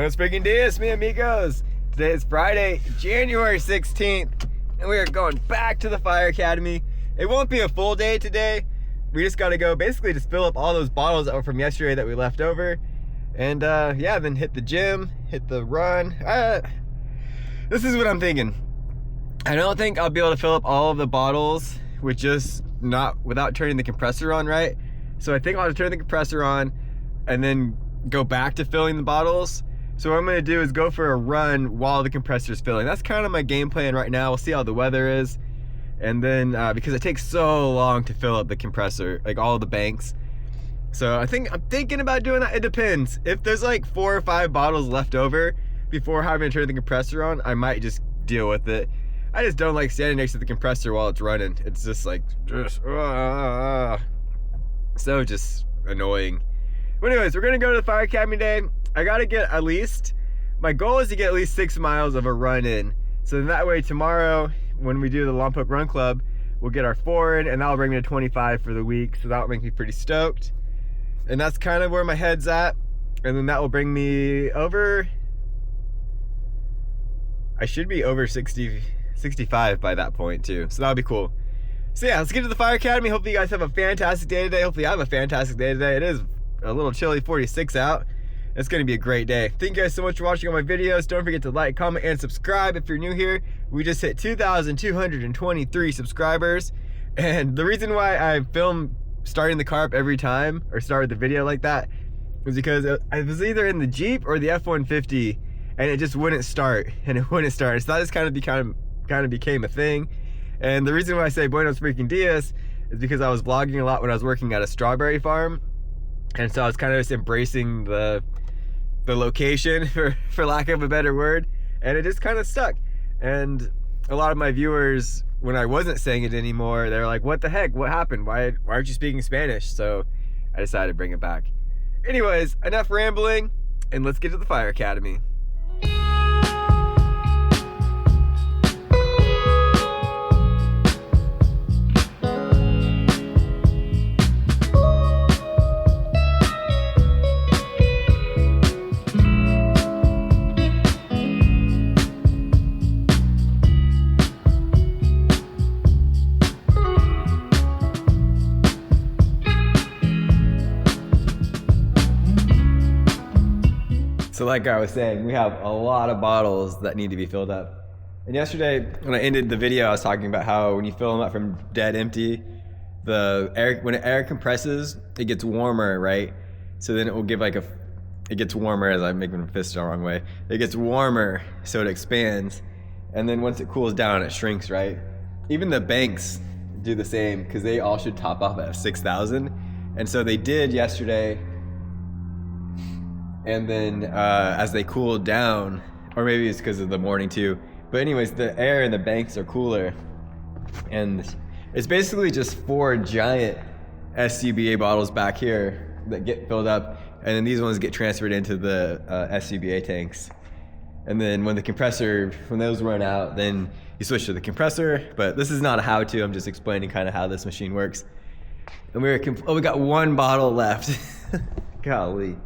Buenos freaking dias, mi amigos. Today is Friday, January 16th, and we are going back to the Fire Academy. It won't be a full day today. We just gotta go basically just fill up all those bottles that were from yesterday that we left over. And yeah, then hit the gym, hit the run. This is what I'm thinking. I don't think I'll be able to fill up all of the bottles with just without turning the compressor on, right? So I think I'll have to turn the compressor on and then go back to filling the bottles. So what I'm gonna do is go for a run while the compressor's filling. That's kind of my game plan right now. We'll see how the weather is. And then, because it takes so long to fill up the compressor, like all the banks. So I'm thinking about doing that. It depends. If there's like 4 or 5 bottles left over before having to turn the compressor on, I might just deal with it. I just don't like standing next to the compressor while it's running. It's just like, so just annoying. But anyways, we're gonna go to the Fire Academy today. I gotta get my goal is to get at least 6 miles of a run in. So then that way tomorrow, when we do the Lompoc Run Club, we'll get our 4 in, and that'll bring me to 25 for the week. So that'll make me pretty stoked. And that's kind of where my head's at. And then that will bring me over, I should be over 65 by that point too. So that'll be cool. So yeah, let's get to the Fire Academy. Hopefully you guys have a fantastic day today. Hopefully I have a fantastic day today. It is a little chilly, 46 out. It's gonna be a great day. Thank you guys so much for watching all my videos. Don't forget to like, comment, and subscribe if you're new here. We just hit 2,223 subscribers. And the reason why I film starting the car up every time, or started the video like that, was because I was either in the Jeep or the F-150, and it just wouldn't start, So that just kind of became a thing. And the reason why I say Buenos freaking dias is because I was vlogging a lot when I was working at a strawberry farm. And so I was kind of just embracing the location, for lack of a better word, and it just kind of stuck. And a lot of my viewers, when I wasn't saying it anymore, they're like, what the heck, what happened? Why aren't you speaking Spanish? So I decided to bring it back. Anyways, enough rambling, and let's get to the Fire Academy. So like I was saying, we have a lot of bottles that need to be filled up. And yesterday, when I ended the video, I was talking about how when you fill them up from dead empty, when air compresses, it gets warmer, right? So then it will give it gets warmer, as I'm making my fist the wrong way. It gets warmer, so it expands. And then once it cools down, it shrinks, right? Even the banks do the same, because they all should top off at 6,000. And so they did yesterday. And then as they cooled down, or maybe it's because of the morning too, but anyways, the air in the banks are cooler. And it's basically just 4 giant SCBA bottles back here that get filled up, and then these ones get transferred into the SCBA tanks. And then when those run out, then you switch to the compressor. But this is not a how-to, I'm just explaining kind of how this machine works. And we got 1 bottle left. Golly.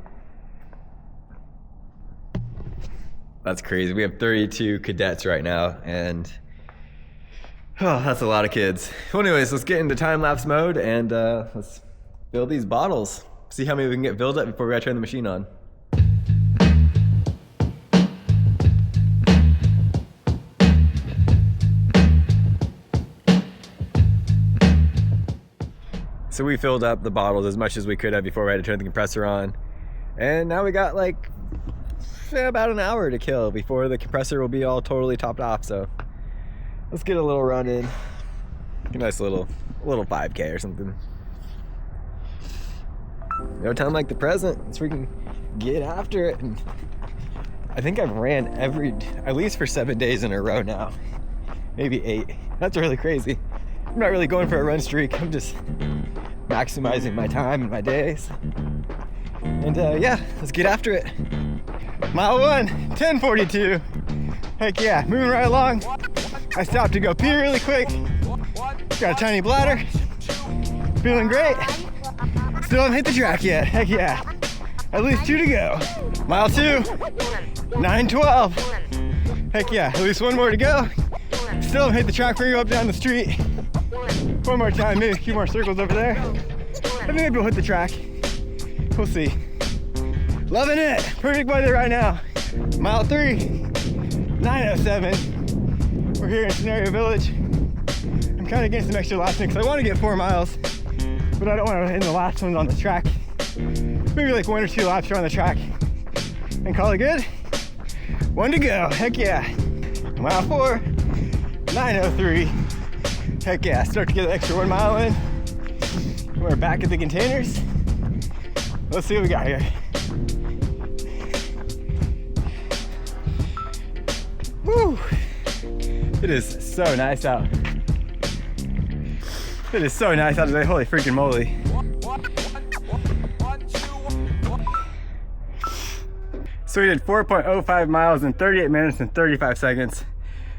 That's crazy. We have 32 cadets right now, and that's a lot of kids. Well, anyways, let's get into time-lapse mode, and let's fill these bottles. See how many we can get filled up before we gotta turn the machine on. So we filled up the bottles as much as we could have before we had to turn the compressor on. And now we got like about an hour to kill before the compressor will be all totally topped off. So let's get a little run in. A nice little 5K or something. No time like the present. Let's freaking get after it. And I think I've ran at least for 7 days in a row now. Maybe 8. That's really crazy. I'm not really going for a run streak. I'm just maximizing my time and my days. And yeah, let's get after it. Mile 1, 10:42. Heck yeah, moving right along. I stopped to go pee really quick. Got a tiny bladder. Feeling great. Still haven't hit the track yet. Heck yeah. At least 2 to go. Mile 2, 9:12. Heck yeah, at least one more to go. Still haven't hit the track where you go up down the street. One more time, maybe a few more circles over there. And maybe we'll hit the track. We'll see. Loving it. Perfect weather right now. Mile 3, 9:07. We're here in Scenario Village. I'm kind of getting some extra laps in because I want to get 4 miles, but I don't want to end the last ones on this track. Maybe like 1 or 2 laps around the track and call it good. 1 to go. Heck yeah. Mile 4, 9:03. Heck yeah. Start to get an extra 1 mile in. We're back at the containers. Let's see what we got here. Woo! It is so nice out. It is so nice out today. Holy freaking moly. So we did 4.05 miles in 38 minutes and 35 seconds.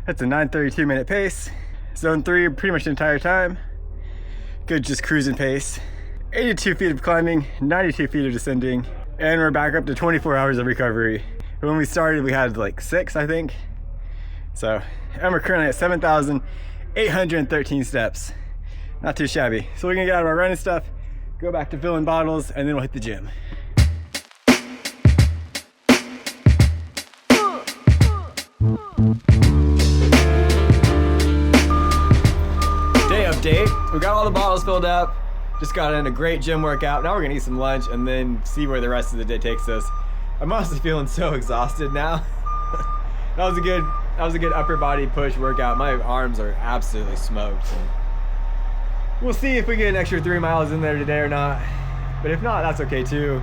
That's a 9:32 minute pace. Zone 3 pretty much the entire time. Good just cruising pace. 82 feet of climbing, 92 feet of descending, and we're back up to 24 hours of recovery. When we started we had like 6, I think. So, and we're currently at 7,813 steps. Not too shabby. So we're gonna get out of our running stuff, go back to filling bottles, and then we'll hit the gym. Day update. We got all the bottles filled up. Just got in a great gym workout. Now we're gonna eat some lunch and then see where the rest of the day takes us. I'm honestly feeling so exhausted now. That was a good upper body push workout. My arms are absolutely smoked. We'll see if we get an extra 3 miles in there today or not. But if not, that's okay too.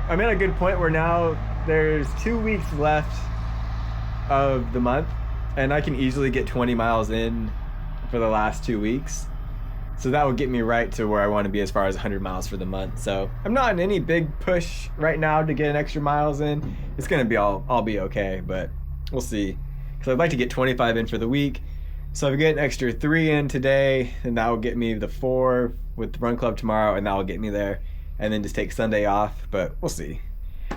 I'm at a good point where now there's 2 weeks left of the month and I can easily get 20 miles in for the last 2 weeks. So that would get me right to where I want to be as far as 100 miles for the month. So I'm not in any big push right now to get an extra miles in. It's gonna be I'll be okay, but we'll see. Because I'd like to get 25 in for the week. So if I get an extra 3 in today, then that will get me the 4 with the run club tomorrow, and that will get me there. And then just take Sunday off, but we'll see.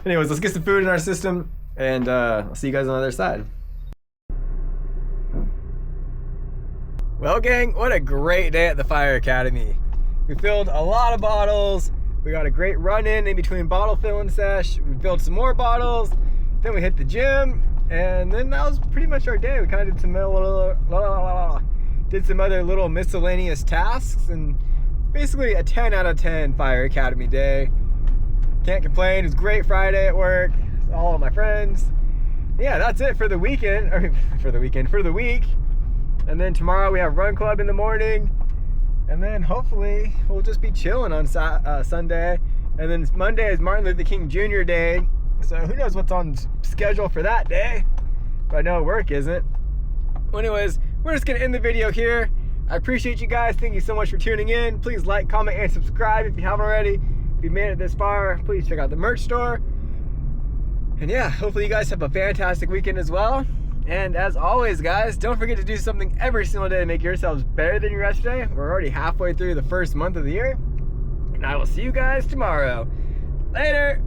Anyways, let's get some food in our system, and I'll see you guys on the other side. Well, gang, what a great day at the Fire Academy. We filled a lot of bottles. We got a great run in between bottle filling sesh. We filled some more bottles. Then we hit the gym, and then that was pretty much our day. We kind of did some other little miscellaneous tasks, and basically a 10 out of 10 Fire Academy day. Can't complain. It was a great Friday at work. All of my friends. Yeah, that's it for the weekend, or for the week. And then tomorrow we have run club in the morning, and then hopefully we'll just be chilling on Sunday. And then Monday is Martin Luther King Jr. Day, so who knows what's on schedule for that day, but I know work isn't. Well, anyways, we're just gonna end the video here. I appreciate you guys. Thank you so much for tuning in. Please like, comment, and subscribe if you haven't already. If you made it this far, please check out the merch store. And yeah, hopefully you guys have a fantastic weekend as well. And as always, guys, don't forget to do something every single day to make yourselves better than yesterday. We're already halfway through the first month of the year. And I will see you guys tomorrow. Later!